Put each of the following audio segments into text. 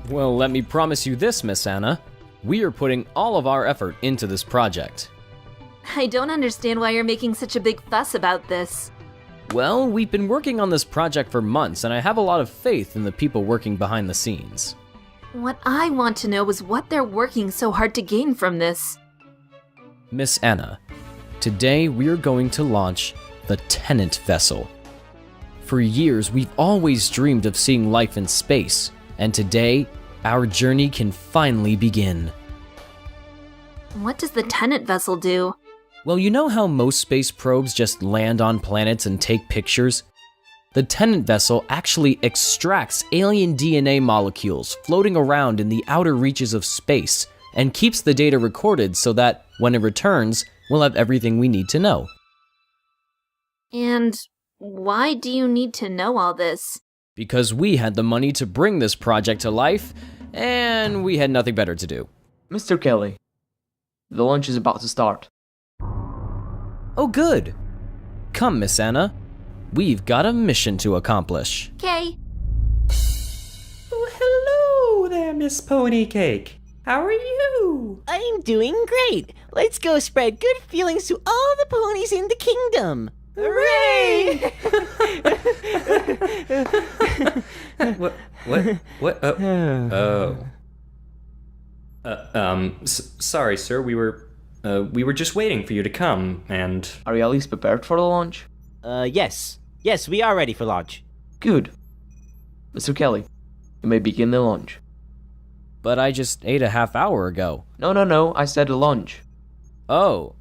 Well, let me promise you this, Miss Anna. We are putting all of our effort into this project. I don't understand why you're making such a big fuss about this. Well, we've been working on this project for months, and I have a lot of faith in the people working behind the scenes. What I want to know is what they're working so hard to gain from this. Miss Anna, today we're going to launch the Tenant Vessel. For years, we've always dreamed of seeing life in space, and today, our journey can finally begin. What does the Tenant Vessel do? Well, you know how most space probes just land on planets and take pictures? The Tenant Vessel actually extracts alien DNA molecules floating around in the outer reaches of space and keeps the data recorded so that, when it returns, we'll have everything we need to know. And why do you need to know all this? Because we had the money to bring this project to life, and we had nothing better to do. Mr. Kelly, the launch is about to start. Oh, good. Come, Miss Anna. We've got a mission to accomplish. Okay. Oh, hello there, Miss Ponycake. How are you? I'm doing great. Let's go spread good feelings to all the ponies in the kingdom. Hooray! What? Sorry, sir. We were just waiting for you to come, and... Are you at least prepared for the launch? Yes. Yes, we are ready for launch. Good. Mr. Kelly, you may begin the launch. But I just ate a half hour ago. No, I said the launch. Oh.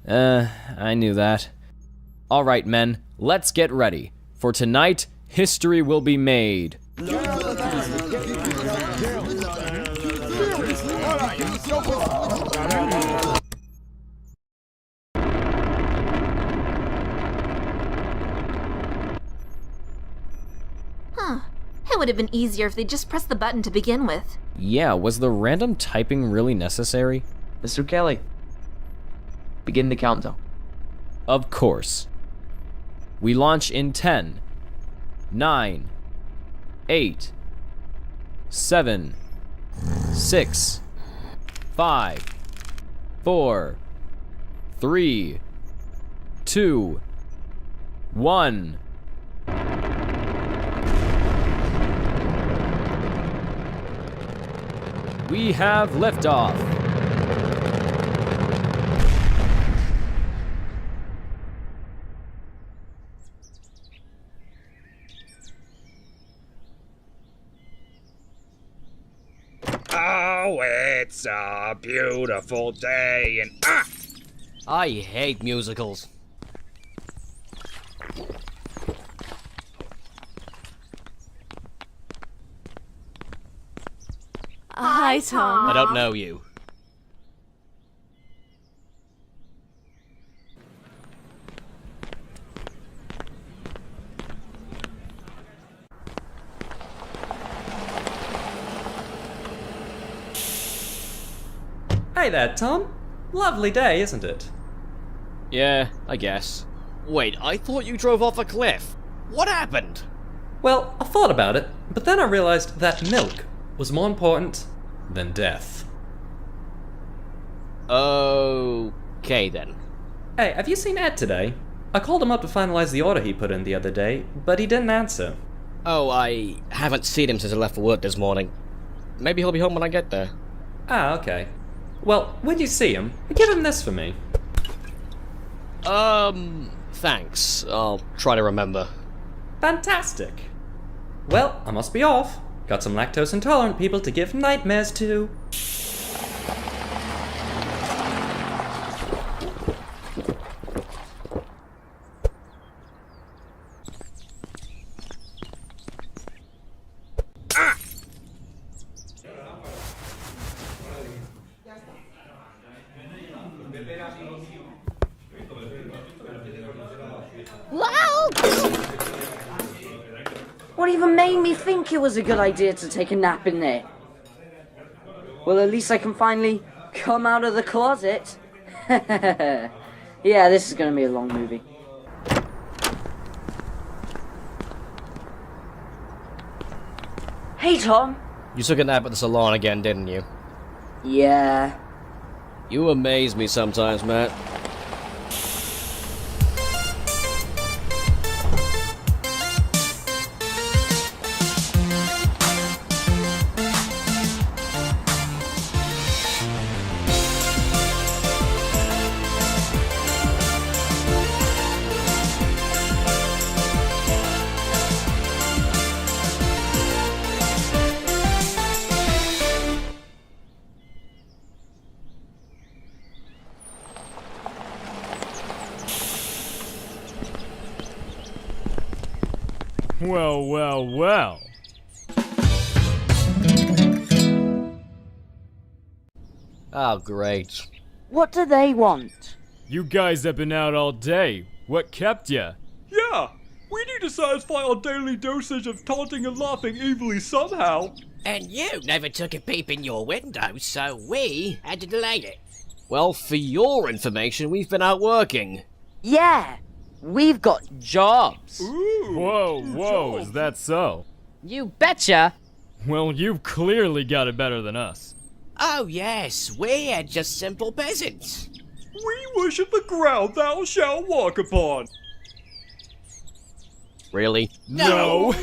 I knew that. All right, men, let's get ready. For tonight, history will be made. It would have been easier if they just pressed the button to begin with. Yeah, was the random typing really necessary? Mr. Kelly, begin the countdown. Of course. We launch in 10, 9, 8, 7, 6, 5, 4, 3, 2, 1. We have liftoff. Oh, it's a beautiful day and I hate musicals. Hi, Tom. I don't know you. Hey there, Tom. Lovely day, isn't it? Yeah, I guess. Wait, I thought you drove off a cliff. What happened? Well, I thought about it, but then I realized that milk was more important than death. Okay then. Hey, have you seen Ed today? I called him up to finalize the order he put in the other day, but he didn't answer. Oh, I haven't seen him since I left for work this morning. Maybe he'll be home when I get there. Ah, okay. Well, when you see him, give him this for me. Thanks. I'll try to remember. Fantastic. Well, I must be off. Got some lactose intolerant people to give nightmares to. even made me think it was a good idea to take a nap in there. Well, at least I can finally come out of the closet. Yeah, this is gonna be a long movie. Hey, Tom. You took a nap at the salon again, didn't you? Yeah. You amaze me sometimes, Matt. Well, well, well. Oh, great. What do they want? You guys have been out all day. What kept ya? Yeah, we need to satisfy our daily dosage of taunting and laughing evilly somehow. And you never took a peep in your window, so we had to delay it. Well, for your information, we've been out working. Yeah, we've got jobs. Whoa, is that so? You betcha. Well, you've clearly got it better than us. Oh yes, we are just simple peasants. We worship the ground thou shalt walk upon. Really? No!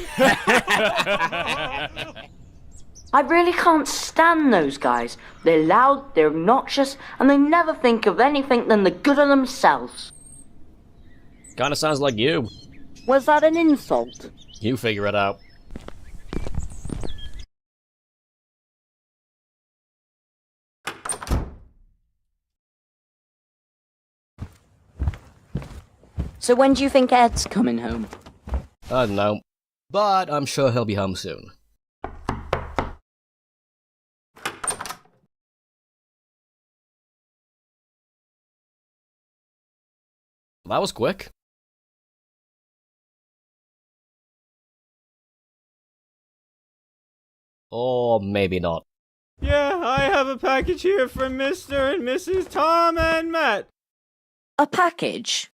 I really can't stand those guys. They're loud, they're obnoxious, and they never think of anything than the good of themselves. Kinda sounds like you. Was that an insult? You figure it out. So when do you think Ed's coming home? I don't know. But I'm sure he'll be home soon. That was quick. Or maybe not. Yeah, I have a package here from Mr. and Mrs. Tom and Matt. A package?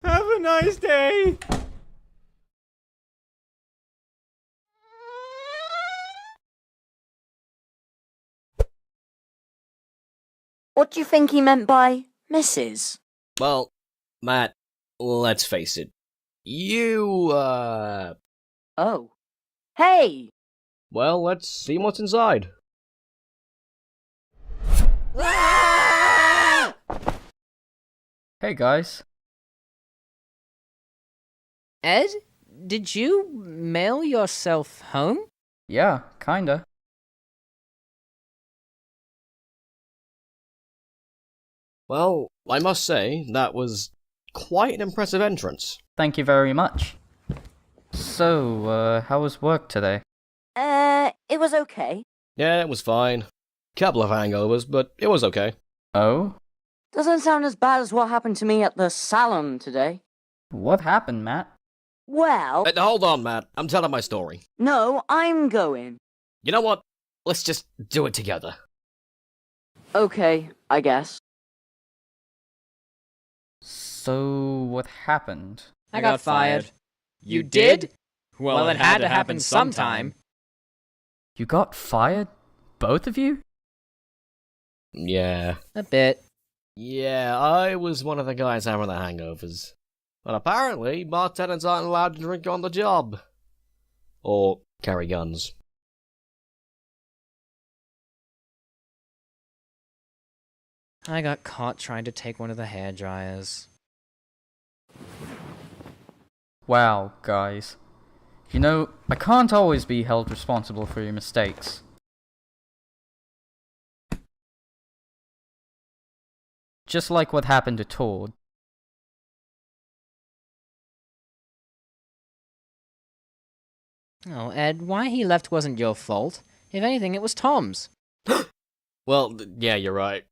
Have a nice day. What do you think he meant by Mrs.? Well, Matt, let's face it. You, Oh. Hey! well, let's see what's inside. Hey guys. Ed, did you mail yourself home? Yeah, kinda. Well, I must say, that was quite an impressive entrance. Thank you very much. So, how was work today? It was okay. Yeah, it was fine. Couple of hangovers, but it was okay. Oh? Doesn't sound as bad as what happened to me at the salon today. What happened, Matt? Well... Hold on, Matt. I'm telling my story. No, I'm going. You know what? Let's just do it together. Okay, I guess. So, what happened? I got fired. You did? Well, it had to happen sometime. You got fired? Both of you? Yeah. A bit. Yeah, I was one of the guys having the hangovers. But apparently, bartenders aren't allowed to drink on the job. Or carry guns. I got caught trying to take one of the hairdryers. Wow, guys. You know, I can't always be held responsible for your mistakes. Just like what happened to Todd. Oh, Ed, why he left wasn't your fault. If anything, it was Tom's. Well, yeah, you're right.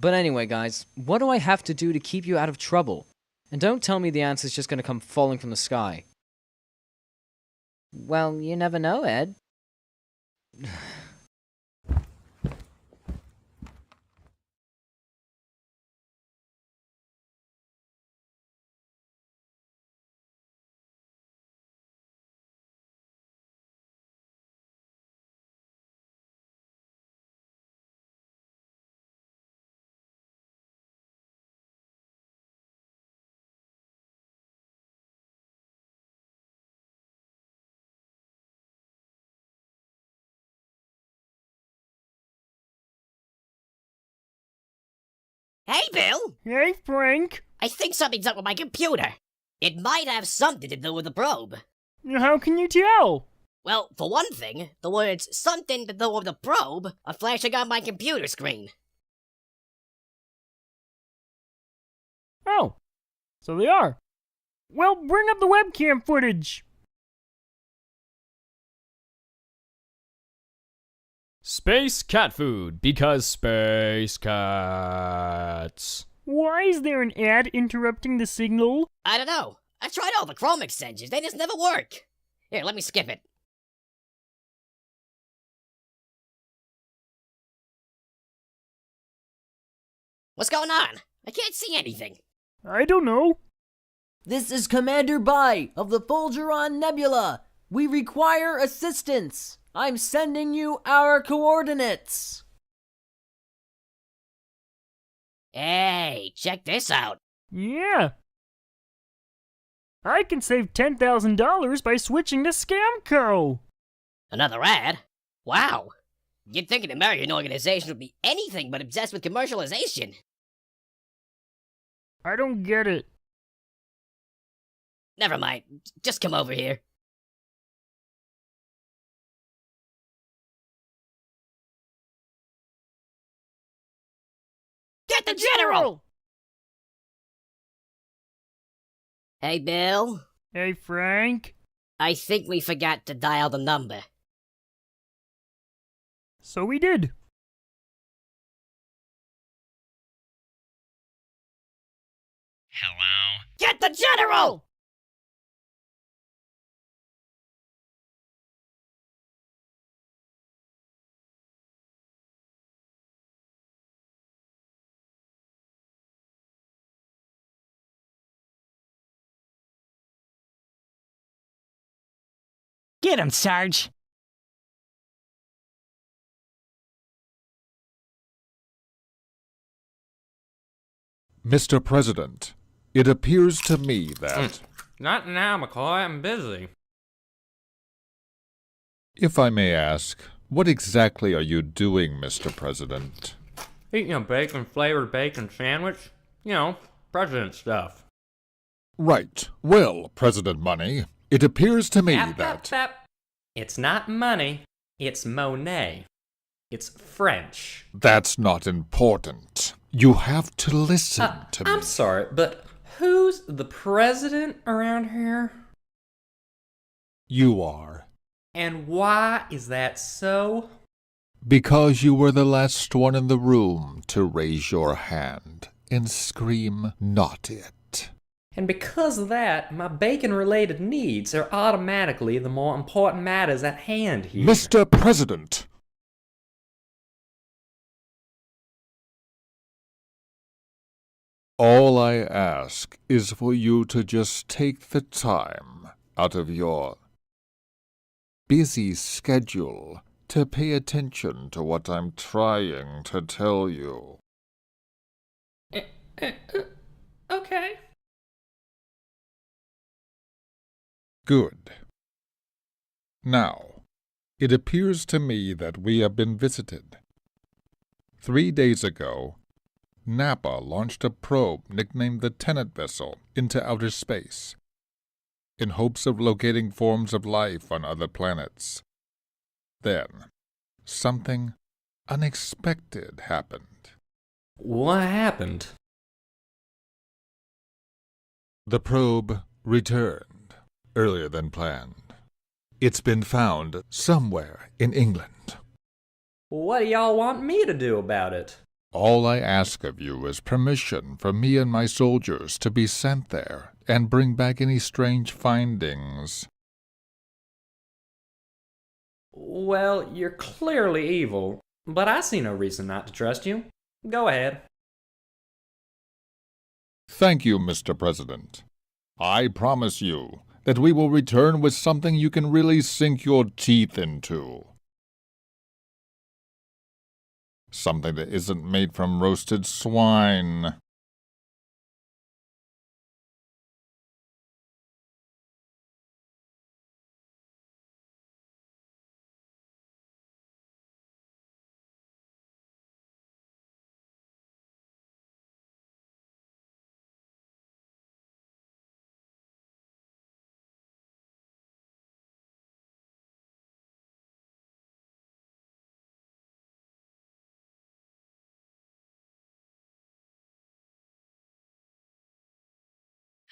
But anyway, guys, what do I have to do to keep you out of trouble? And don't tell me the answer's just gonna come falling from the sky. Well, you never know, Ed. Hey, Bill! Hey, Frank. I think something's up with my computer. It might have something to do with the probe. How can you tell? Well, for one thing, the words something to do with the probe are flashing on my computer screen. Oh, so they are. Well, bring up the webcam footage. Space cat food, because space cats. Why is there an ad interrupting the signal? I don't know. I tried all the Chrome extensions, they just never work. Here, let me skip it. What's going on? I can't see anything. I don't know. This is Commander Bai of the Fulgeron Nebula. We require assistance. I'm sending you our coordinates. Hey, check this out. Yeah. I can save $10,000 by switching to Scamco. Another ad? Wow. You'd think an American organization would be anything but obsessed with commercialization. I don't get it. Never mind. Just come over here. Get the general! Hey, Bill. Hey, Frank. I think we forgot to dial the number. So we did. Hello? Get the general! Get him, Sarge. Mr. President, it appears to me that... Not now, McCoy. I'm busy. If I may ask, what exactly are you doing, Mr. President? Eating a bacon-flavored bacon sandwich. You know, president stuff. Right. Well, President Money, it appears to me that... It's not money. It's Monet. It's French. That's not important. You have to listen to me. I'm sorry, but who's the president around here? You are. And why is that so? Because you were the last one in the room to raise your hand and scream, "Not it." And because of that, my bacon-related needs are automatically the more important matters at hand here. Mr. President! All I ask is for you to just take the time out of your busy schedule to pay attention to what I'm trying to tell you. Okay. Good. Now, it appears to me that we have been visited. 3 days ago, Napa launched a probe nicknamed the Tenet Vessel into outer space, in hopes of locating forms of life on other planets. Then, something unexpected happened. What happened? The probe returned earlier than planned. It's been found somewhere in England. What do y'all want me to do about it? All I ask of you is permission for me and my soldiers to be sent there and bring back any strange findings. Well, you're clearly evil, but I see no reason not to trust you. Go ahead. Thank you, Mr. President. I promise you that we will return with something you can really sink your teeth into. Something that isn't made from roasted swine.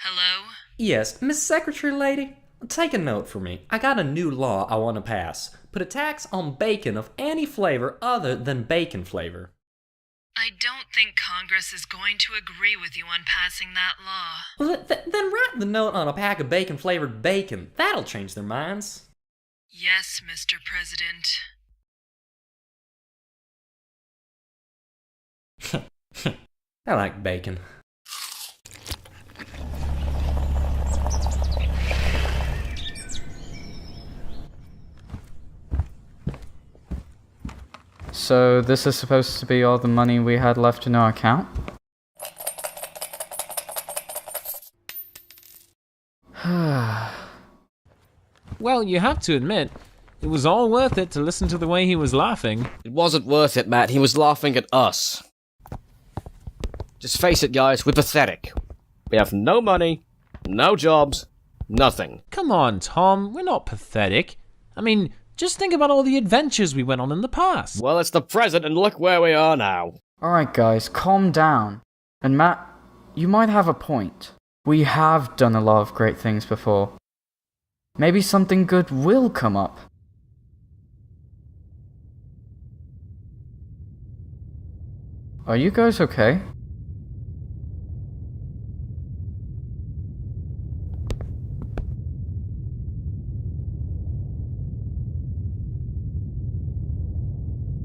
Hello? Yes, Miss Secretary Lady, take a note for me. I got a new law I want to pass. Put a tax on bacon of any flavor other than bacon flavor. I don't think Congress is going to agree with you on passing that law. Well, then write the note on a pack of bacon-flavored bacon. That'll change their minds. Yes, Mr. President. I like bacon. So this is supposed to be all the money we had left in our account? Well, you have to admit, it was all worth it to listen to the way he was laughing. It wasn't worth it, Matt. He was laughing at us. Just face it, guys, we're pathetic. We have no money, no jobs, nothing. Come on, Tom, we're not pathetic. I mean, just think about all the adventures we went on in the past. Well, it's the present, and look where we are now. Alright guys, calm down. And Matt, you might have a point. We have done a lot of great things before. Maybe something good will come up. Are you guys okay?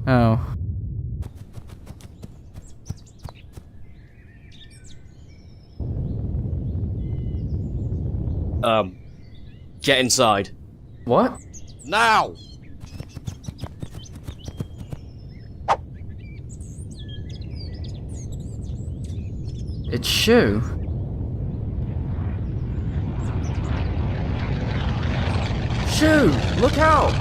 Oh. Get inside. What? Now! It's Shu. Shu, look out!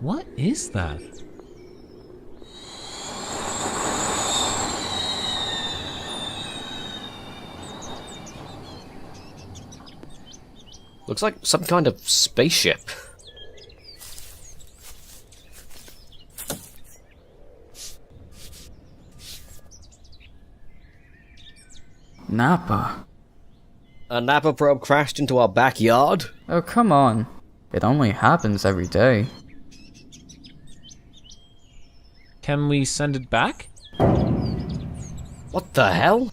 What is that? Looks like some kind of spaceship. Nappa. A Nappa probe crashed into our backyard? Oh, come on. It only happens every day. Can we send it back? What the hell?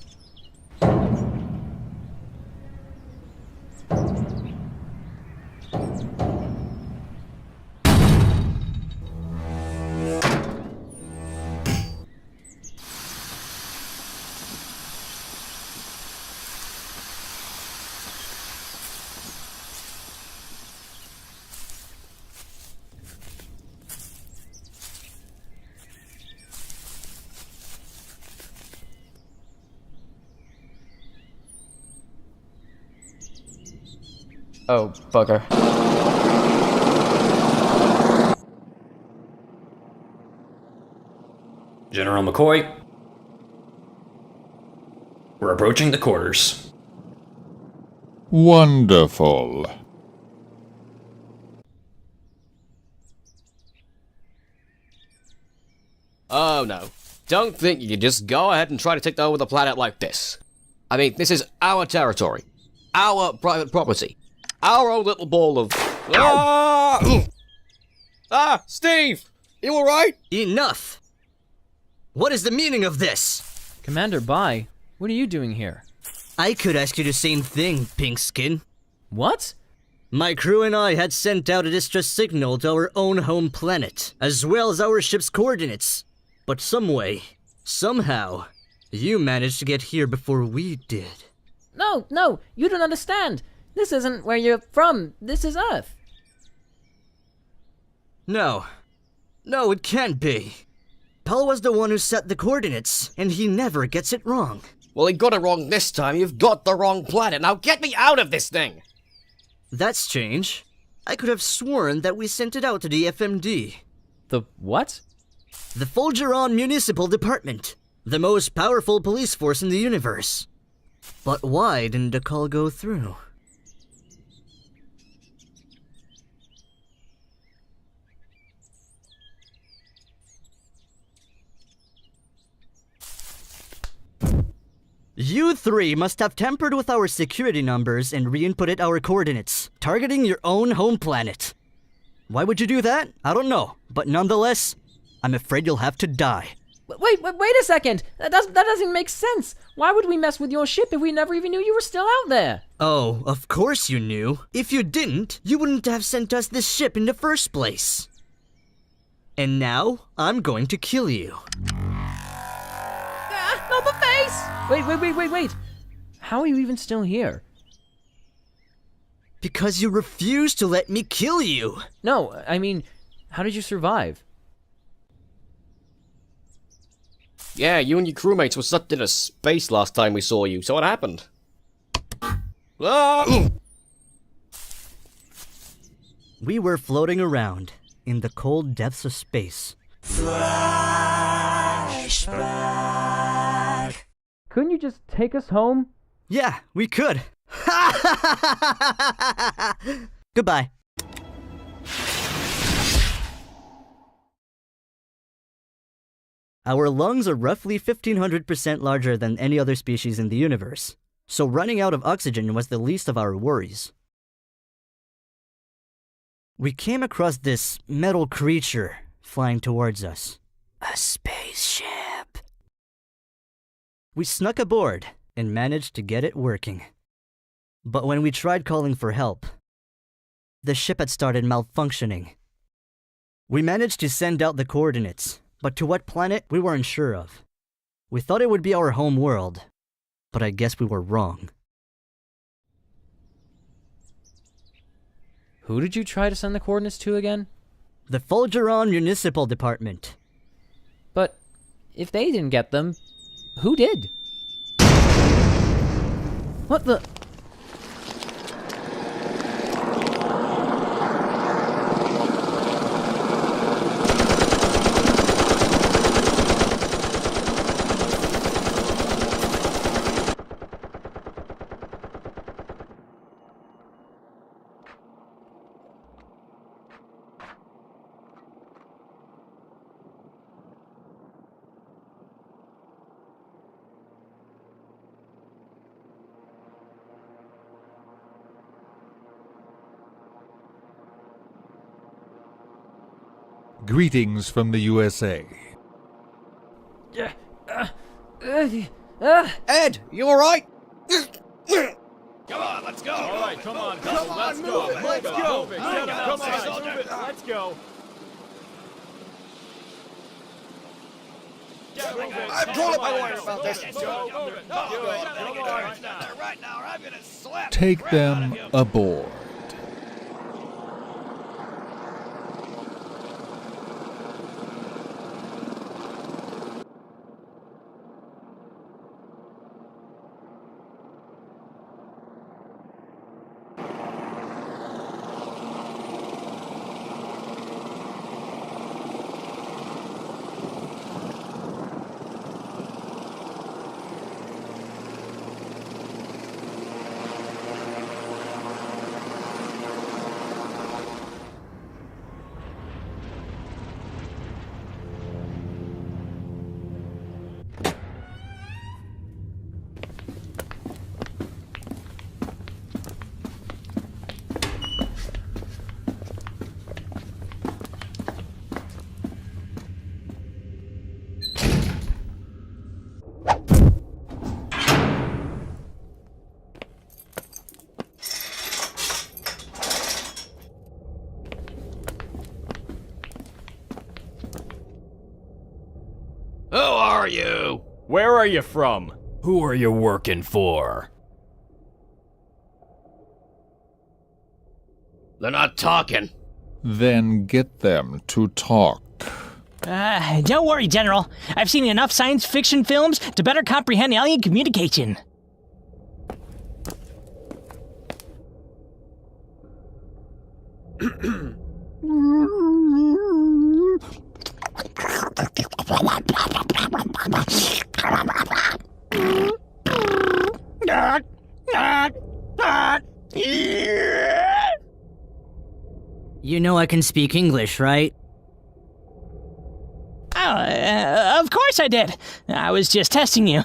Oh, bugger. General McCoy, we're approaching the quarters. Wonderful. Oh no. Don't think you can just go ahead and try to take over the planet like this. I mean, this is our territory. Our private property. Our own little ball of... Steve! You alright? Enough! What is the meaning of this? Commander Bai, what are you doing here? I could ask you the same thing, Pinkskin. What? My crew and I had sent out a distress signal to our own home planet, as well as our ship's coordinates. But some way, somehow, you managed to get here before we did. No, you don't understand. This isn't where you're from. This is Earth. No, it can't be. Paul was the one who set the coordinates, and he never gets it wrong. Well, he got it wrong this time. You've got the wrong planet. Now get me out of this thing! That's strange. I could have sworn that we sent it out to the FMD. The what? The Fulgeron Municipal Department. The most powerful police force in the universe. But why didn't the call go through? You three must have tampered with our security numbers and re-inputted our coordinates, targeting your own home planet. Why would you do that? I don't know, but nonetheless, I'm afraid you'll have to die. Wait a second! That doesn't make sense! Why would we mess with your ship if we never even knew you were still out there? Oh, of course you knew. If you didn't, you wouldn't have sent us this ship in the first place. And now, I'm going to kill you. Not the face! Wait. How are you even still here? Because you refused to let me kill you! No, I mean, how did you survive? Yeah, you and your crewmates were sucked into space last time we saw you, so what happened? We were floating around in the cold depths of space. Flashback. Couldn't you just take us home? Yeah, we could. Goodbye. Our lungs are roughly 1,500% larger than any other species in the universe, so running out of oxygen was the least of our worries. We came across this metal creature flying towards us. A spaceship. We snuck aboard and managed to get it working. But when we tried calling for help, the ship had started malfunctioning. We managed to send out the coordinates, but to what planet we weren't sure of. We thought it would be our home world, but I guess we were wrong. Who did you try to send the coordinates to again? The Fulgeron Municipal Department. But if they didn't get them, who did? What the... Greetings from the USA. Ed, you alright? Come on, let's go! Alright, come on, let's go! Let's go! Let's go! I've told my lawyer about this. Right now, or I'm gonna slap. Take them aboard. Who are you? Where are you from? Who are you working for? They're not talking. Then get them to talk. Don't worry, General. I've seen enough science fiction films to better comprehend alien communication. You know I can speak English, right? Oh, of course I did. I was just testing you.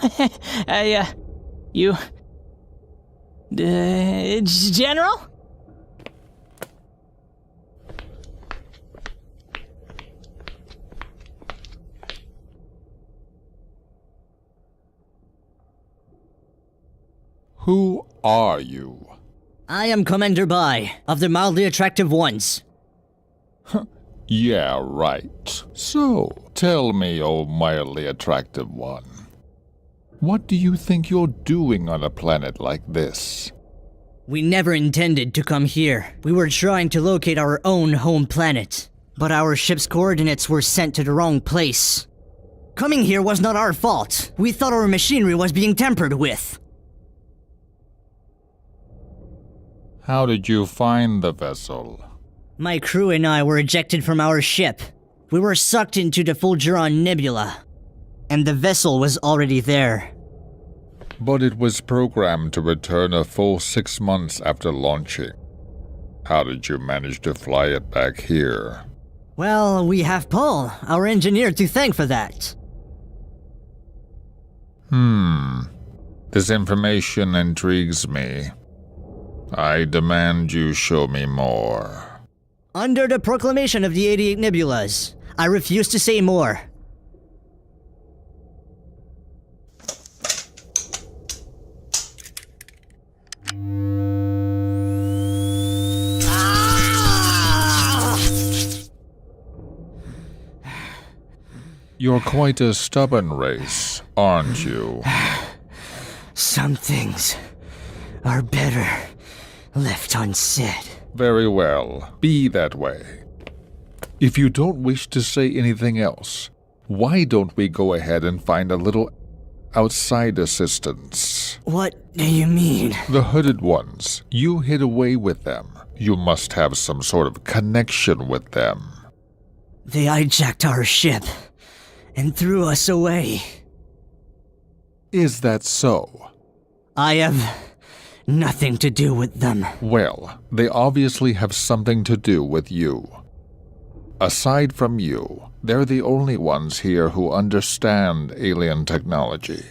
General? Who are you? I am Commander Bai, of the mildly attractive ones. Yeah, right. So, tell me, oh mildly attractive one. What do you think you're doing on a planet like this? We never intended to come here. We were trying to locate our own home planet. But our ship's coordinates were sent to the wrong place. Coming here was not our fault. We thought our machinery was being tampered with. How did you find the vessel? My crew and I were ejected from our ship. We were sucked into the Fulgeron Nebula. And the vessel was already there. But it was programmed to return a full 6 months after launching. How did you manage to fly it back here? Well, we have Paul, our engineer, to thank for that. This information intrigues me. I demand you show me more. Under the proclamation of the 88 Nebulas, I refuse to say more. You're quite a stubborn race, aren't you? Some things are better left unsaid. Very well, be that way. If you don't wish to say anything else, why don't we go ahead and find a little outside assistance? What do you mean? The hooded ones. You hid away with them. You must have some sort of connection with them. They hijacked our ship and threw us away. Is that so? I have nothing to do with them. Well, they obviously have something to do with you. Aside from you, they're the only ones here who understand alien technology.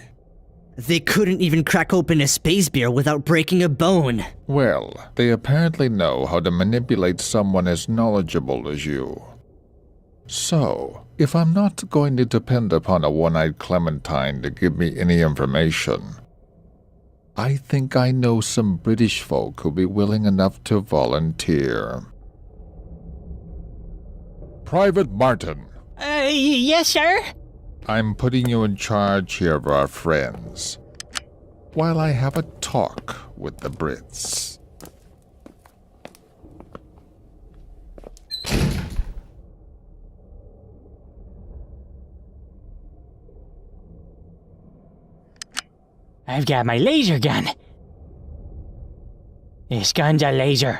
They couldn't even crack open a space beer without breaking a bone. Well, they apparently know how to manipulate someone as knowledgeable as you. So, if I'm not going to depend upon a one-eyed Clementine to give me any information, I think I know some British folk who'll be willing enough to volunteer. Private Martin. Yes, sir? I'm putting you in charge here of our friends, while I have a talk with the Brits. I've got my laser gun. This gun's a laser.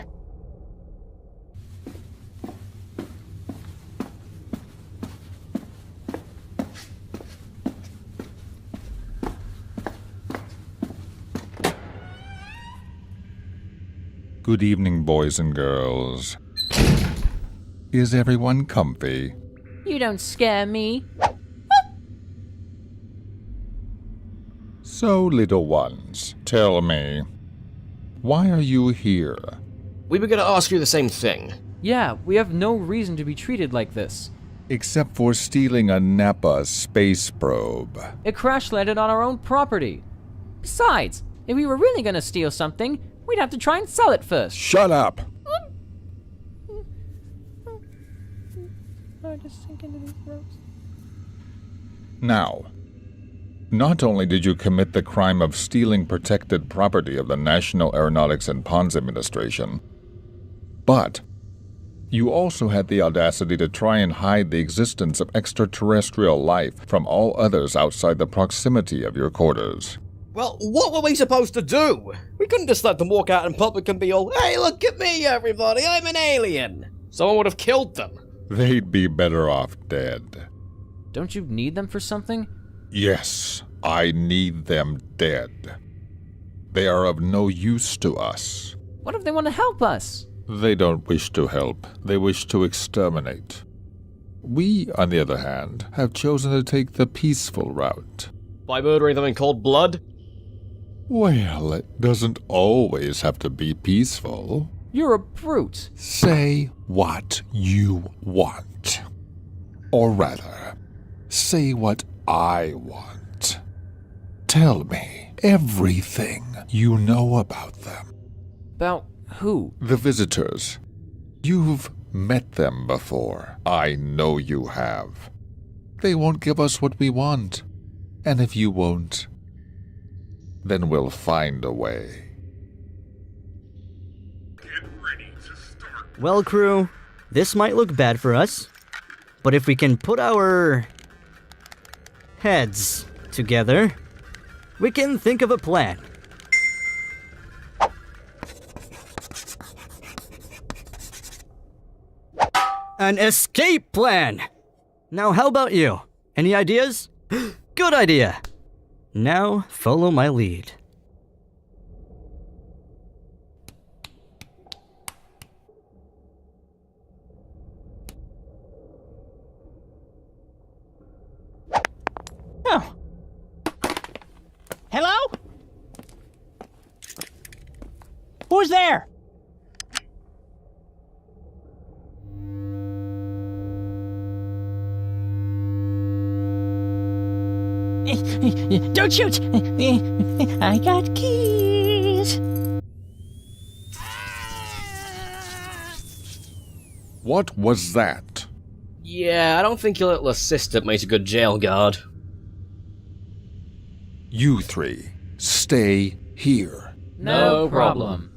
Good evening, boys and girls. Is everyone comfy? You don't scare me. So, little ones, tell me, why are you here? We were gonna ask you the same thing. Yeah, we have no reason to be treated like this. Except for stealing a Napa space probe. It crash landed on our own property. Besides, if we were really gonna steal something, we'd have to try and sell it first. Shut up! Now, not only did you commit the crime of stealing protected property of the National Aeronautics and Ponds Administration, but you also had the audacity to try and hide the existence of extraterrestrial life from all others outside the proximity of your quarters. Well, what were we supposed to do? We couldn't just let them walk out in public and be all, "Hey, look at me, everybody, I'm an alien." Someone would have killed them. They'd be better off dead. Don't you need them for something? Yes, I need them dead. They are of no use to us. What if they want to help us? They don't wish to help. They wish to exterminate. We, on the other hand, have chosen to take the peaceful route. By murdering them in cold blood? Well, it doesn't always have to be peaceful. You're a brute. Say what you want. Or rather, say what I want. Tell me everything you know about them. About who? The visitors. You've met them before. I know you have. They won't give us what we want. And if you won't, then we'll find a way. Well, crew, this might look bad for us, but if we can put our heads together, we can think of a plan. An escape plan! Now, how about you? Any ideas? Good idea! Now, follow my lead. Oh. Hello? Who's there? Don't shoot! I got keys. What was that? Yeah, I don't think your little assistant makes a good jail guard. You three, stay here. No problem.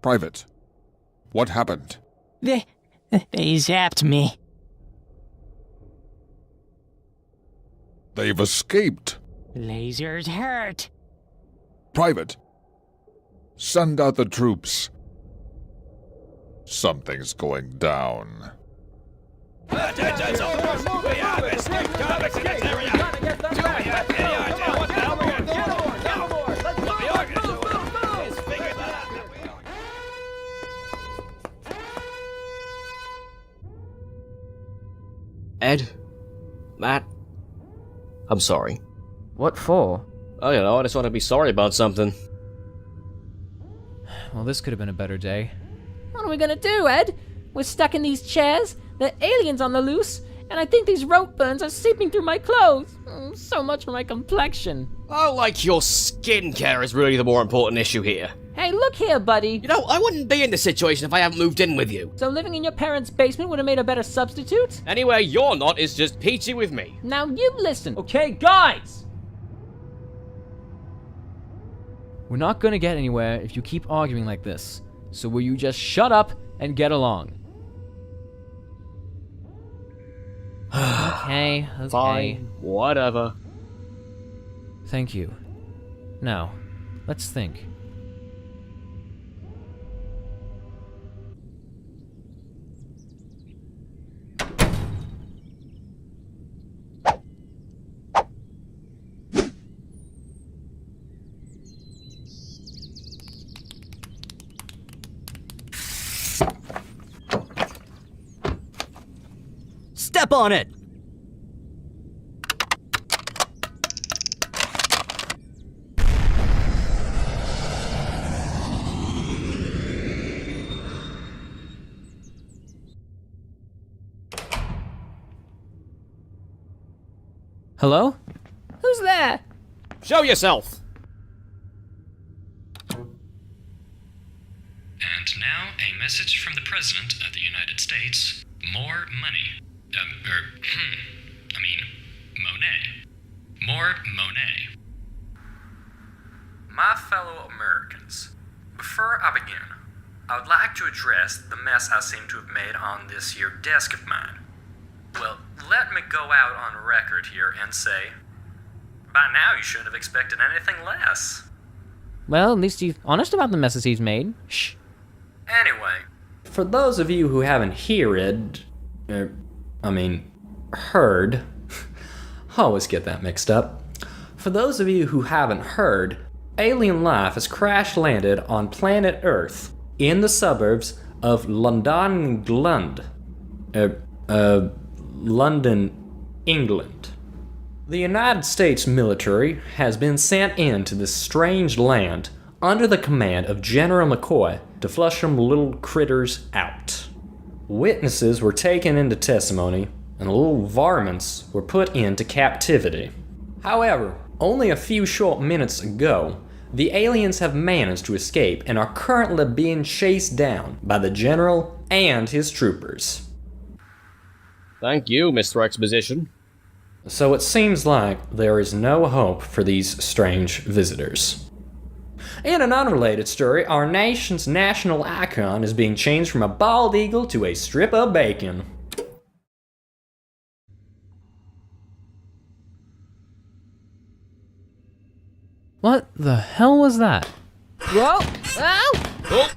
Private, what happened? They zapped me. They've escaped. Lasers hurt. Private, send out the troops. Something's going down. Attention, soldiers! We have escaped convicts in this area! Too many idiots! What the hell are we gonna do? What we are gonna do is figure that out. Ed? Matt? I'm sorry. What for? Oh, you know, I just want to be sorry about something. Well, this could have been a better day. What are we gonna do, Ed? We're stuck in these chairs, there are aliens on the loose, and I think these rope burns are seeping through my clothes. So much for my complexion. Oh, like your skincare is really the more important issue here. Hey, look here, buddy. You know, I wouldn't be in this situation if I hadn't moved in with you. So living in your parents' basement would have made a better substitute? Anywhere you're not is just peachy with me. Now you listen. Okay, guys! We're not gonna get anywhere if you keep arguing like this. So will you just shut up and get along? Okay. Fine, whatever. Thank you. Now, let's think. Step on it! Hello? Who's there? Show yourself! And And now, a message from the President of the United States. More money. Monet. More Monet. My fellow Americans, before I begin, I would like to address the mess I seem to have made on this here desk of mine. Well, let me go out on record here and say, by now you shouldn't have expected anything less. Well, at least he's honest about the messes he's made. Shh. Anyway, for those of you who haven't heard, I always get that mixed up. For those of you who haven't heard, alien life has crash-landed on planet Earth in the suburbs of London, England. The United States military has been sent into this strange land under the command of General McCoy to flush them little critters out. Witnesses were taken into testimony, and the little varmints were put into captivity. However, only a few short minutes ago, the aliens have managed to escape and are currently being chased down by the General and his troopers. Thank you, Mr. Exposition. So it seems like there is no hope for these strange visitors. In an unrelated story, our nation's national icon is being changed from a bald eagle to a strip of bacon. What the hell was that? Whoa! Ow! Oh.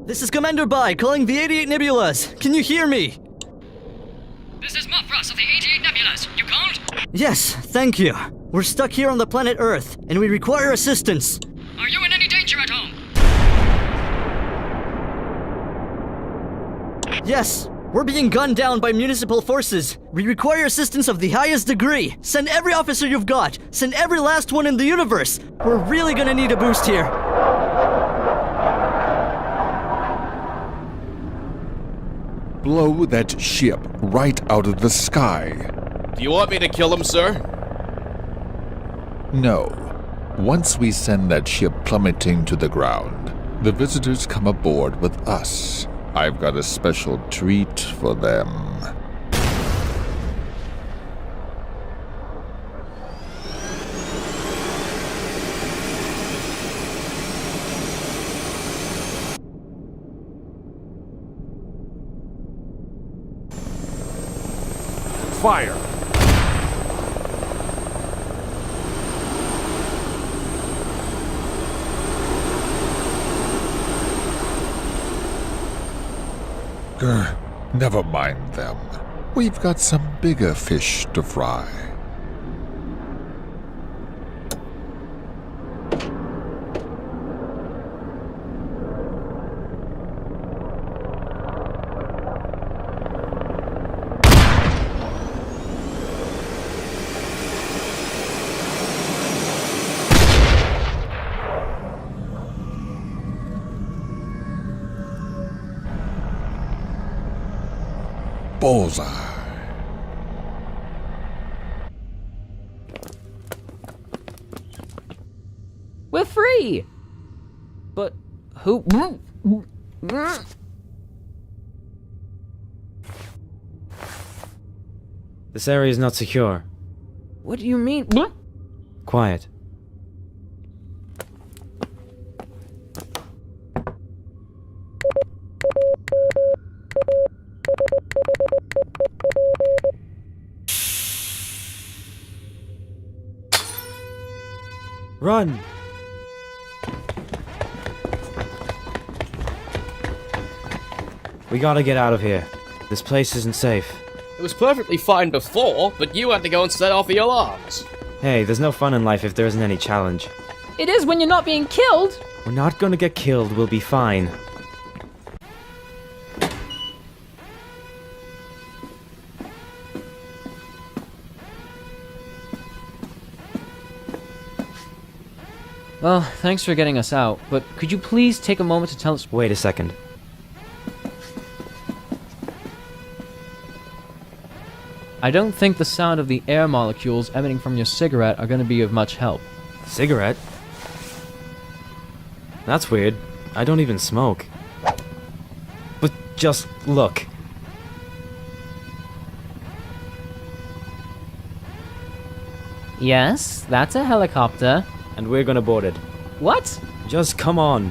This is Commander Bai calling the 88 Nebulas. Can you hear me? This is Moff Ross of the 88 Nebulas. You called? Yes, thank you. We're stuck here on the planet Earth, and we require assistance. Are you in any danger at home? Yes, we're being gunned down by municipal forces. We require assistance of the highest degree. Send every officer you've got. Send every last one in the universe. We're really gonna need a boost here. Blow that ship right out of the sky. Do you want me to kill him, sir? No. Once we send that ship plummeting to the ground, the visitors come aboard with us. I've got a special treat for them. Fire! Never mind them. We've got some bigger fish to fry. Bullseye. We're free! But who? This area is not secure. What do you mean? Quiet. Run! We gotta get out of here. This place isn't safe. It was perfectly fine before, but you had to go and set off the alarms. Hey, there's no fun in life if there isn't any challenge. It is when you're not being killed. We're not gonna get killed, we'll be fine. Well, thanks for getting us out, but could you please take a moment to tell us... Wait a second. I don't think the sound of the air molecules emanating from your cigarette are going to be of much help. Cigarette? That's weird. I don't even smoke. But just look. Yes, that's a helicopter. And we're gonna board it. What? Just come on.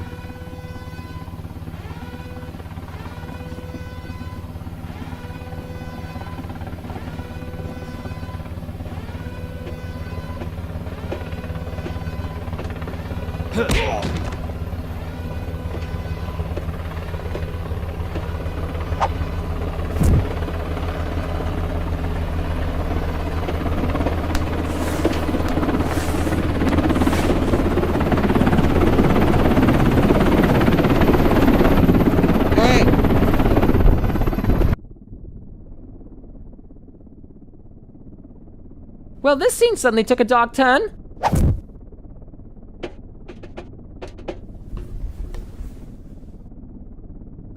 Well, this scene suddenly took a dark turn.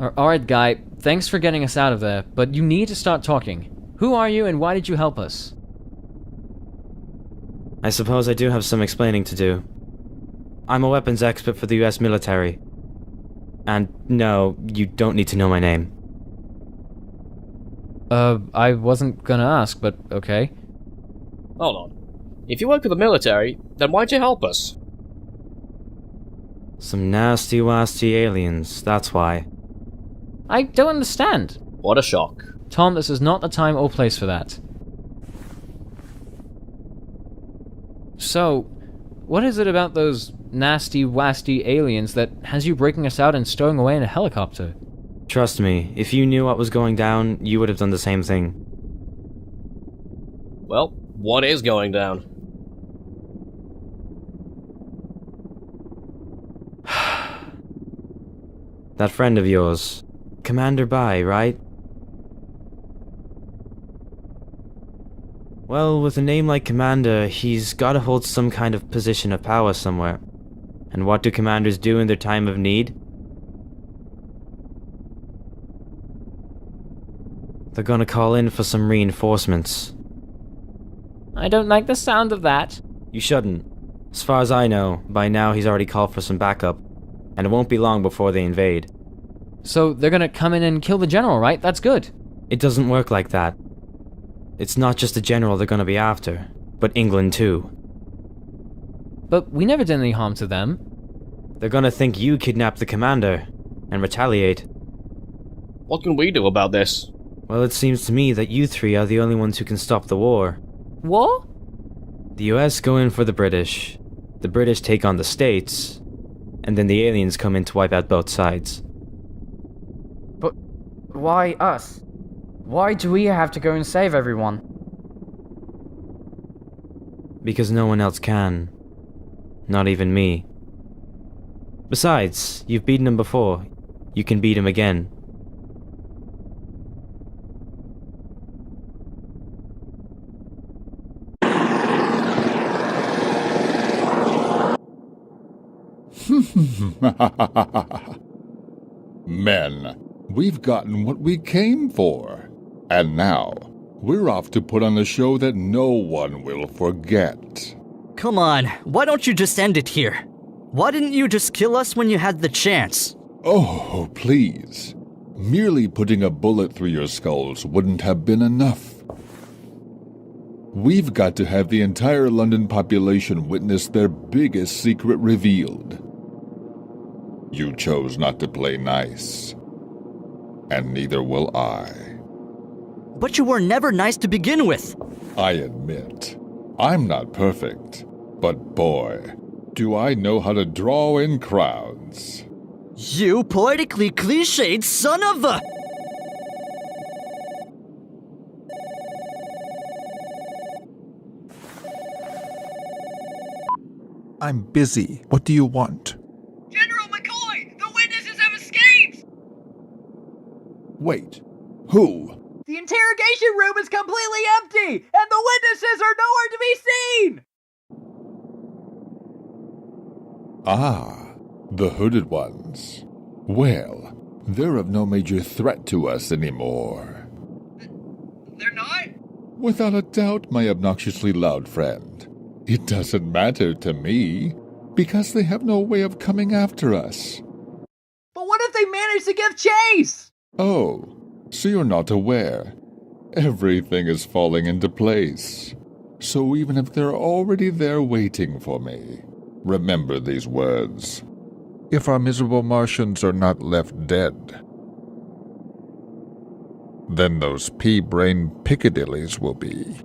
Alright, guy, thanks for getting us out of there, but you need to start talking. Who are you and why did you help us? I suppose I do have some explaining to do. I'm a weapons expert for the US military. And no, you don't need to know my name. I wasn't gonna ask, but okay. Hold on. If you work for the military, then why'd you help us? Some nasty-wasty aliens, that's why. I don't understand. What a shock. Tom, this is not the time or place for that. So, what is it about those nasty-wasty aliens that has you breaking us out and stowing away in a helicopter? Trust me, if you knew what was going down, you would have done the same thing. Well, what is going down? That friend of yours, Commander Bai, right? Well, with a name like Commander, he's gotta hold some kind of position of power somewhere. And what do commanders do in their time of need? They're gonna call in for some reinforcements. I don't like the sound of that. You shouldn't. As far as I know, by now he's already called for some backup. And it won't be long before they invade. So they're gonna come in and kill the general, right? That's good. It doesn't work like that. It's not just the general they're gonna be after, but England too. But we never did any harm to them. They're gonna think you kidnapped the commander, and retaliate. What can we do about this? Well, it seems to me that you three are the only ones who can stop the war. War? The US go in for the British take on the States, and then the aliens come in to wipe out both sides. But why us? Why do we have to go and save everyone? Because no one else can. Not even me. Besides, you've beaten him before. You can beat him again. Men, we've gotten what we came for. And now, we're off to put on a show that no one will forget. Come on, why don't you just end it here? Why didn't you just kill us when you had the chance? Oh, please. Merely putting a bullet through your skulls wouldn't have been enough. We've got to have the entire London population witness their biggest secret revealed. You chose not to play nice. And neither will I. But you were never nice to begin with. I admit, I'm not perfect. But boy, do I know how to draw in crowds. You poetically cliched son of a... I'm busy. What do you want? General McCoy! The witnesses have escaped! Wait. Who? The interrogation room is completely empty, and the witnesses are nowhere to be seen! Ah, the hooded ones. Well, they're of no major threat to us anymore. They're not? Without a doubt, my obnoxiously loud friend. It doesn't matter to me, because they have no way of coming after us. But what if they manage to give chase? Oh, so you're not aware. Everything is falling into place. So even if they're already there waiting for me, remember these words. If our miserable Martians are not left dead, then those pea-brain Piccadillys will be.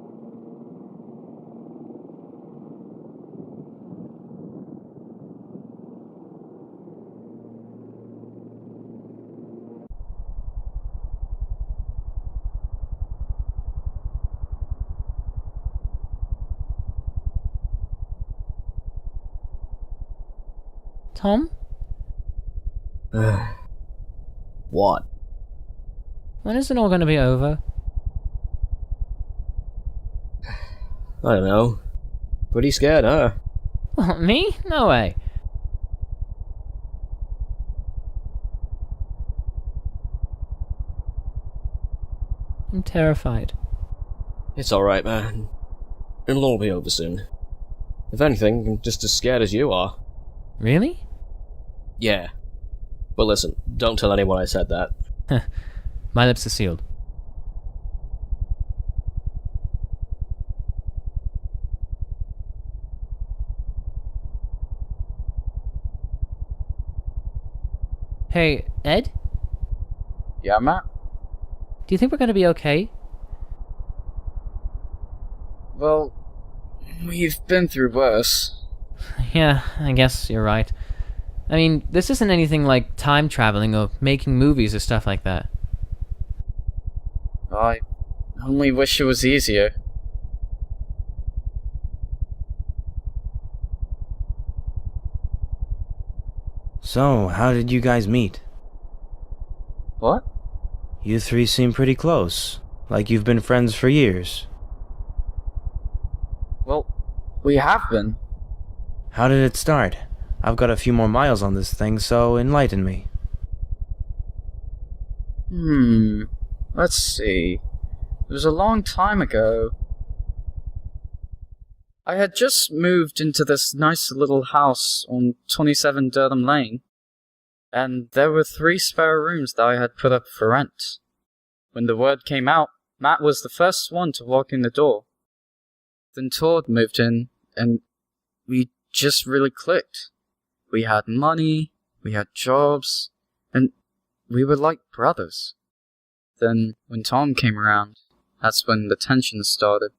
Tom? What? When is it all gonna be over? I don't know. Pretty scared, huh? What, me? No way. I'm terrified. It's alright, man. It'll all be over soon. If anything, I'm just as scared as you are. Really? Yeah. But listen, don't tell anyone I said that. My lips are sealed. Hey, Ed? Yeah, Matt? Do you think we're gonna be okay? Well, we've been through worse. Yeah, I guess you're right. I mean, this isn't anything like time traveling or making movies or stuff like that. I only wish it was easier. So, how did you guys meet? What? You three seem pretty close, like you've been friends for years. Well, we have been. How did it start? I've got a few more miles on this thing, so enlighten me. Let's see. It was a long time ago. I had just moved into this nice little house on 27 Durham Lane, and there were 3 spare rooms that I had put up for rent. When the word came out, Matt was the first one to walk in the door. Then Todd moved in, and we just really clicked. We had money, we had jobs, and we were like brothers. Then, when Tom came around, that's when the tension started.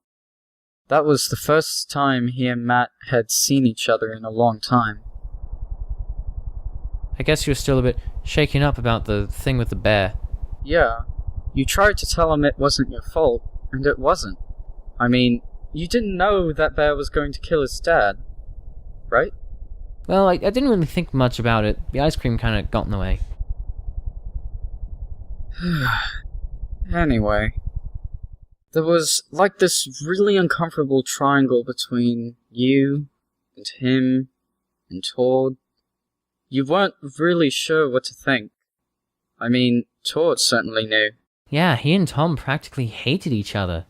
That was the first time he and Matt had seen each other in a long time. I guess you're still a bit shaken up about the thing with the bear. Yeah, you tried to tell him it wasn't your fault, and it wasn't. I mean, you didn't know that bear was going to kill his dad, right? Well, I didn't really think much about it. The ice cream kinda got in the way. Anyway, there was like this really uncomfortable triangle between you, and him, and Todd. You weren't really sure what to think. I mean, Todd certainly knew. Yeah, he and Tom practically hated each other.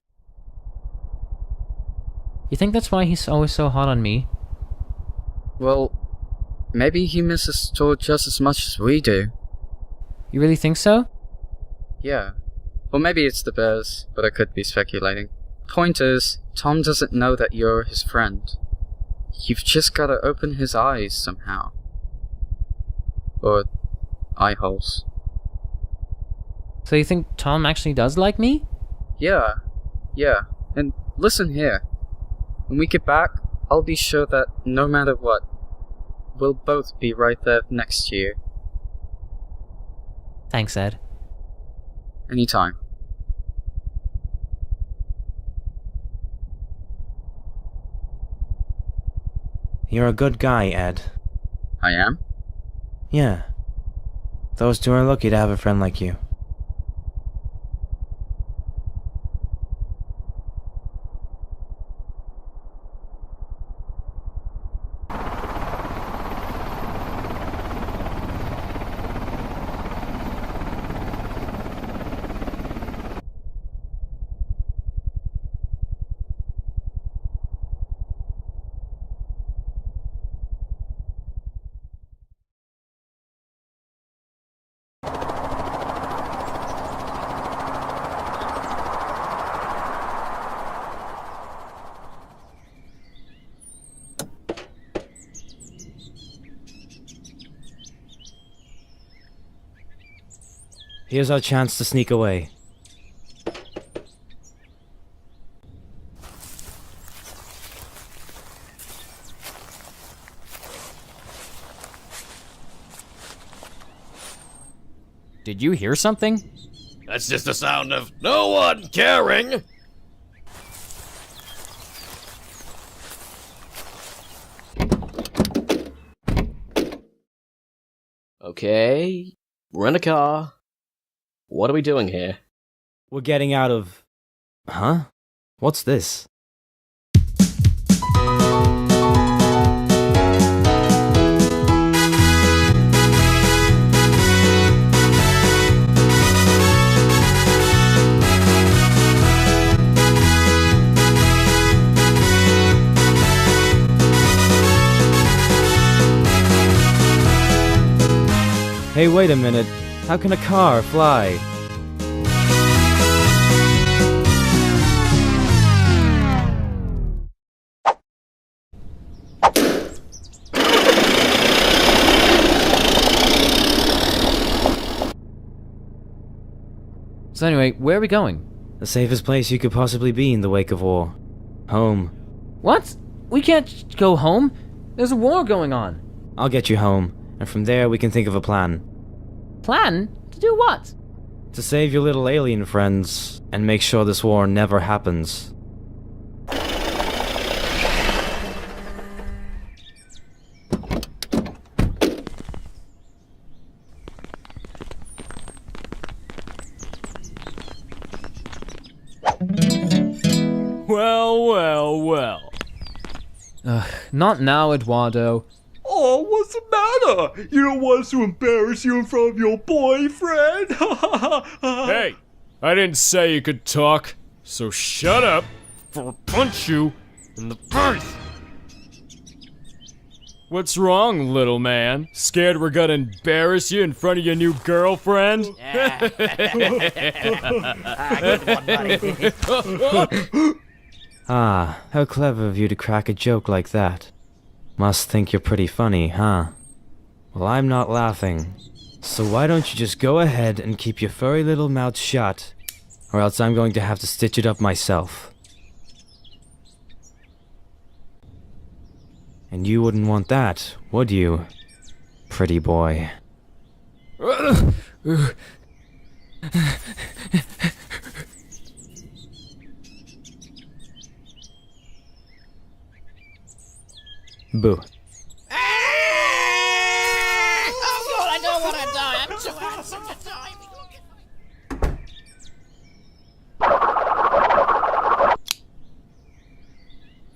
You think that's why he's always so hot on me? Well, maybe he misses Todd just as much as we do. You really think so? Yeah. Or maybe it's the bears, but I could be speculating. Point is, Tom doesn't know that you're his friend. You've just gotta open his eyes somehow. Or eye holes. So you think Tom actually does like me? Yeah. And listen here. When we get back, I'll be sure that no matter what, we'll both be right there next to you. Thanks, Ed. Anytime. You're a good guy, Ed. I am? Yeah. Those two are lucky to have a friend like you. Here's our chance to sneak away. Did you hear something? That's just the sound of no one caring. Okay, we're in a car. What are we doing here? We're getting out of... Huh? What's this? Hey, wait a minute. How can a car fly? So anyway, where are we going? The safest place you could possibly be in the wake of war. Home. What? We can't go home. There's a war going on. I'll get you home, and from there we can think of a plan. Plan? To do what? To save your little alien friends, and make sure this war never happens. Well, well, well. Not now, Eduardo. Oh, what's the matter? You don't want us to embarrass you in front of your boyfriend? Hey, I didn't say you could talk, so shut up or I'll punch you in the face. What's wrong, little man? Scared we're gonna embarrass you in front of your new girlfriend? Ah, how clever of you to crack a joke like that. Must think you're pretty funny, huh? Well, I'm not laughing. So why don't you just go ahead and keep your furry little mouth shut, or else I'm going to have to stitch it up myself. And you wouldn't want that, would you, pretty boy? Boo. Oh god, I don't want to die. I'm too handsome to die.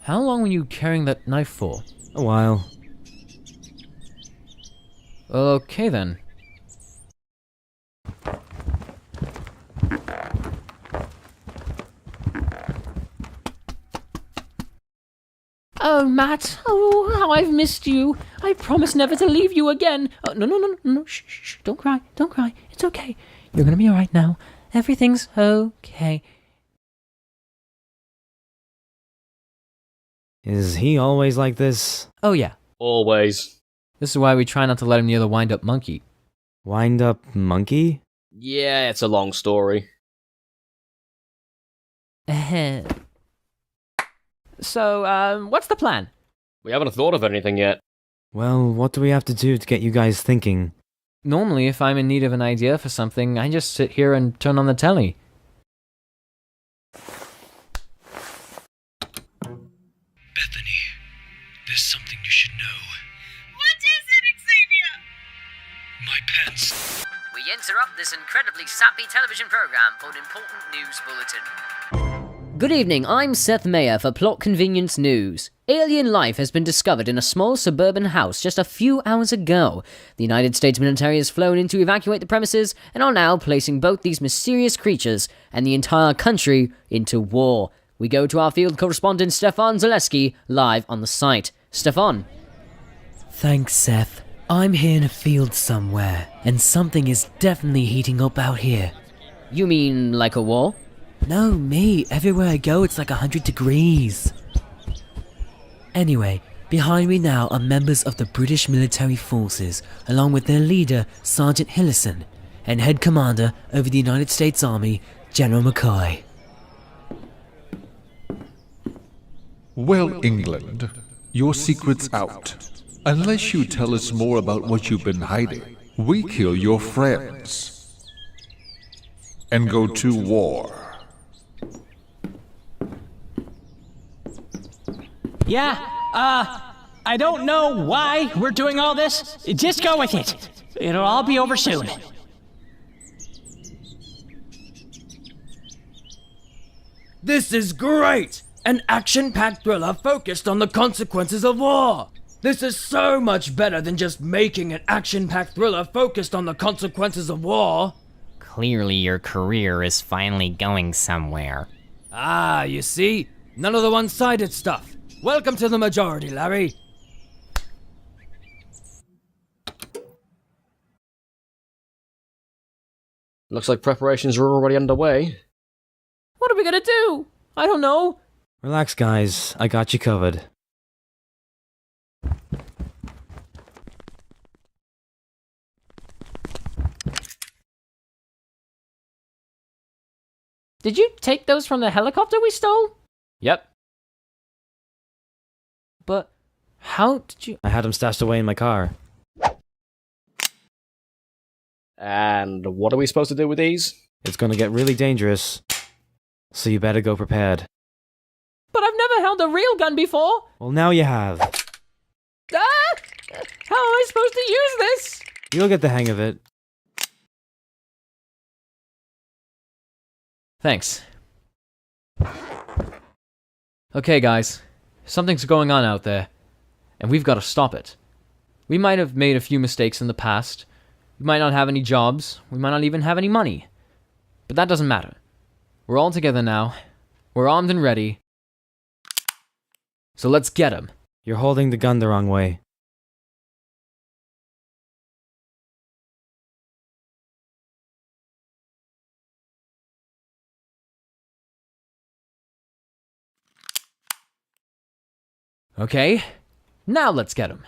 How long were you carrying that knife for? A while. Okay then. Oh, Matt. Oh, how I've missed you. I promise never to leave you again. Oh, no. Shh, shh, shh. Don't cry. Don't cry. It's okay. You're gonna be alright now. Everything's okay. Is he always like this? Oh yeah. Always. This is why we try not to let him near the wind-up monkey. Wind-up monkey? Yeah, it's a long story. So, what's the plan? We haven't thought of anything yet. Well, what do we have to do to get you guys thinking? Normally, if I'm in need of an idea for something, I just sit here and turn on the telly. Bethany, there's something you should know. What is it, Xavier? My pants. We interrupt this incredibly sappy television program for an important news bulletin. Good evening, I'm Seth Mayer for Plot Convenience News. Alien life has been discovered in a small suburban house just a few hours ago. The United States military has flown in to evacuate the premises and are now placing both these mysterious creatures and the entire country into war. We go to our field correspondent Stefan Zaleski live on the site. Stefan. Thanks, Seth. I'm here in a field somewhere, and something is definitely heating up out here. You mean like a war? No, me. Everywhere I go, it's like 100 degrees. Anyway, behind me now are members of the British military forces, along with their leader, Sergeant Hillison. and head commander over the United States Army, General McCoy. Well, England, your secret's out. Unless you tell us more about what you've been hiding, we kill your friends and go to war. Yeah, I don't know why we're doing all this. Just go with it. It'll all be over soon. This is great! An action-packed thriller focused on the consequences of war! This is so much better than just making an action-packed thriller focused on the consequences of war! Clearly your career is finally going somewhere. Ah, you see? None of the one-sided stuff. Welcome to the majority, Larry. Looks like preparations are already underway. What are we gonna do? I don't know. Relax, guys. I got you covered. Did you take those from the helicopter we stole? Yep. But how did you... I had them stashed away in my car. And what are we supposed to do with these? It's gonna get really dangerous, so you better go prepared. But I've never held a real gun before! Well, now you have. Ah! How am I supposed to use this? You'll get the hang of it. Thanks. Okay, guys. Something's going on out there, and we've got to stop it. We might have made a few mistakes in the past. We might not have any jobs. We might not even have any money. But that doesn't matter. We're all together now. We're armed and ready. So let's get him. You're holding the gun the wrong way. Okay, now let's get him.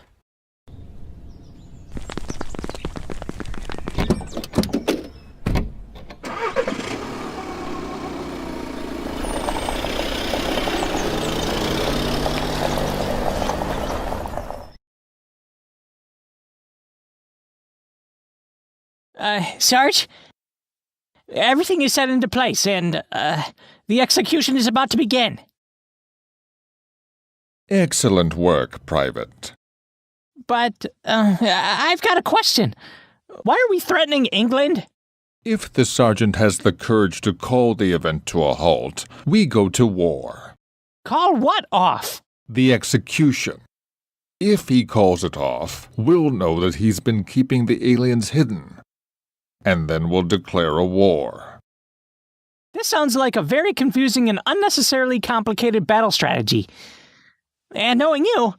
Sarge? Everything is set into place, and, the execution is about to begin. Excellent work, Private. But, I've got a question. Why are we threatening England? If the sergeant has the courage to call the event to a halt, we go to war. Call what off? The execution. If he calls it off, we'll know that he's been keeping the aliens hidden. And then we'll declare a war. This sounds like a very confusing and unnecessarily complicated battle strategy. And knowing you,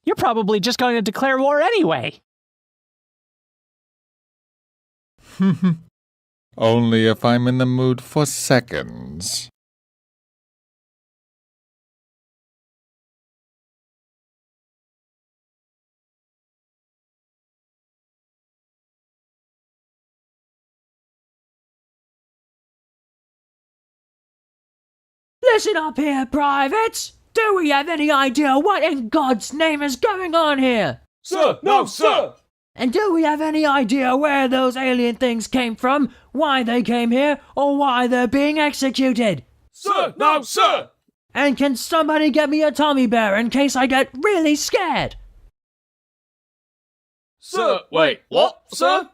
you're probably just going to declare war anyway. Only if I'm in the mood for seconds. Listen up here, privates! Do we have any idea what in God's name is going on here? Sir! No, sir! And do we have any idea where those alien things came from, why they came here, or why they're being executed? Sir! No, sir! And can somebody get me a Tommy Bear in case I get really scared? Sir! Wait, what, sir?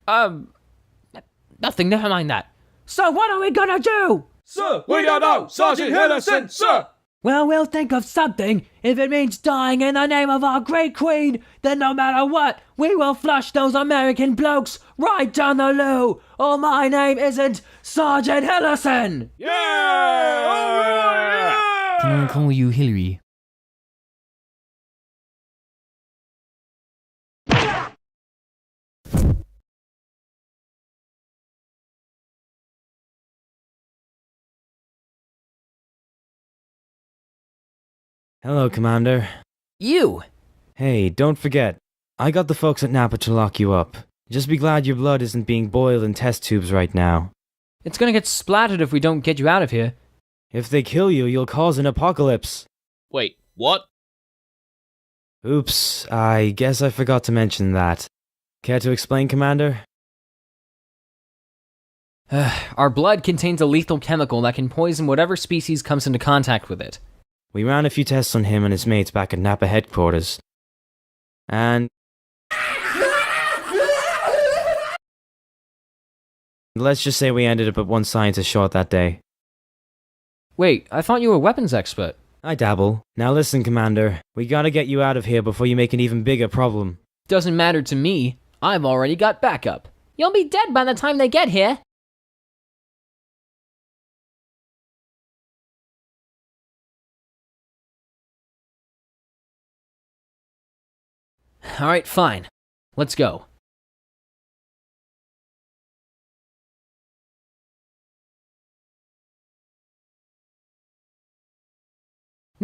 Nothing, never mind that. So what are we gonna do? Sir, we don't know! Sergeant Henderson, sir! Well, we'll think of something. If it means dying in the name of our great queen, then no matter what, we will flush those American blokes right down the loo, or my name isn't Sergeant Henderson! Yeah! Oh, yeah! Can I call you Hillary? Hello, Commander. You! Hey, don't forget, I got the folks at Napa to lock you up. Just be glad your blood isn't being boiled in test tubes right now. It's gonna get splattered if we don't get you out of here. If they kill you, you'll cause an apocalypse. Wait, what? Oops, I guess I forgot to mention that. Care to explain, Commander? Our blood contains a lethal chemical that can poison whatever species comes into contact with it. We ran a few tests on him and his mates back at Napa headquarters. And... let's just say we ended up at one scientist short that day. Wait, I thought you were a weapons expert. I dabble. Now listen, Commander. We gotta get you out of here before you make an even bigger problem. Doesn't matter to me. I've already got backup. You'll be dead by the time they get here. Alright, fine. Let's go.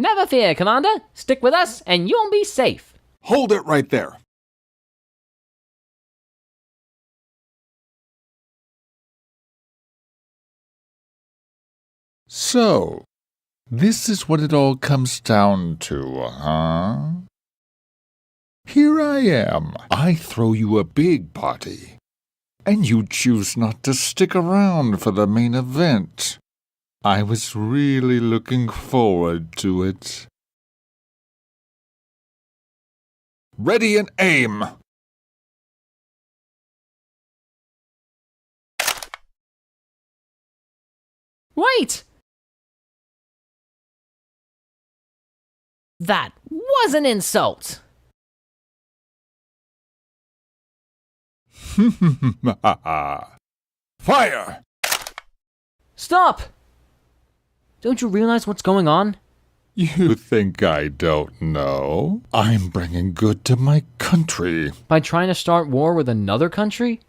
Never fear, Commander. Stick with us and you'll be safe. Hold it right there. So, this is what it all comes down to, huh? Here I am. I throw you a big party, and you choose not to stick around for the main event. I was really looking forward to it. Ready and aim! Wait! That was an insult! Fire! Stop! Don't you realize what's going on? You think I don't know? I'm bringing good to my country. By trying to start war with another country?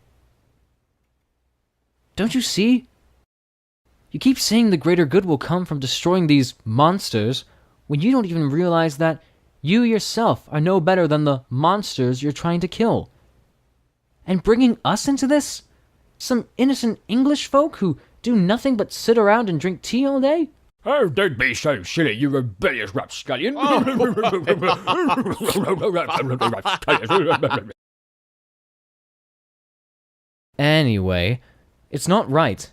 Don't you see? You keep saying the greater good will come from destroying these monsters, when you don't even realize that you yourself are no better than the monsters you're trying to kill. And bringing us into this? Some innocent English folk who do nothing but sit around and drink tea all day? Oh, don't be so silly, you rebellious rapscallion. Anyway, it's not right.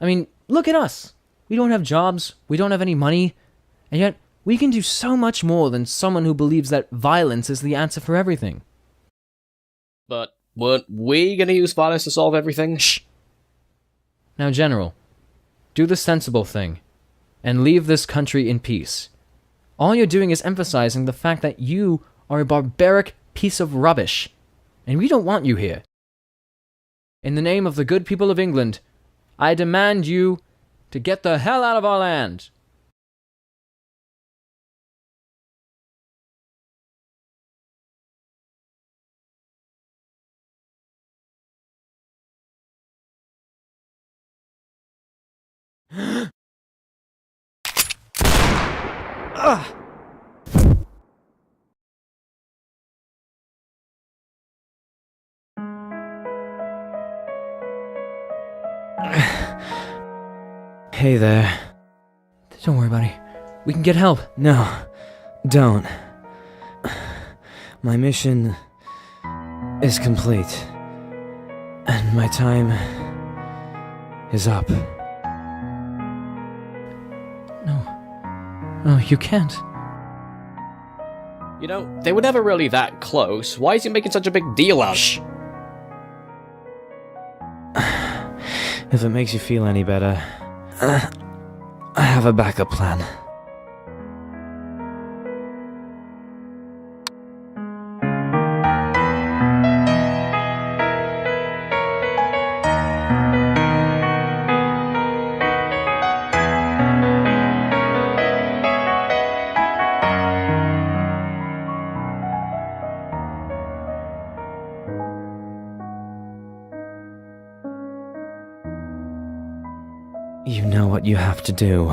I mean, look at us. We don't have jobs, we don't have any money, and yet we can do so much more than someone who believes that violence is the answer for everything. But weren't we gonna use violence to solve everything? Shh! Now, General, do the sensible thing, and leave this country in peace. All you're doing is emphasizing the fact that you are a barbaric piece of rubbish, and we don't want you here. In the name of the good people of England, I demand you to get the hell out of our land. Hey there. Don't worry, buddy. We can get help. No, don't. My mission is complete. And my time is up. No, you can't. You know, they were never really that close. Why is he making such a big deal out of it? If it makes you feel any better, I have a backup plan. You know what you have to do.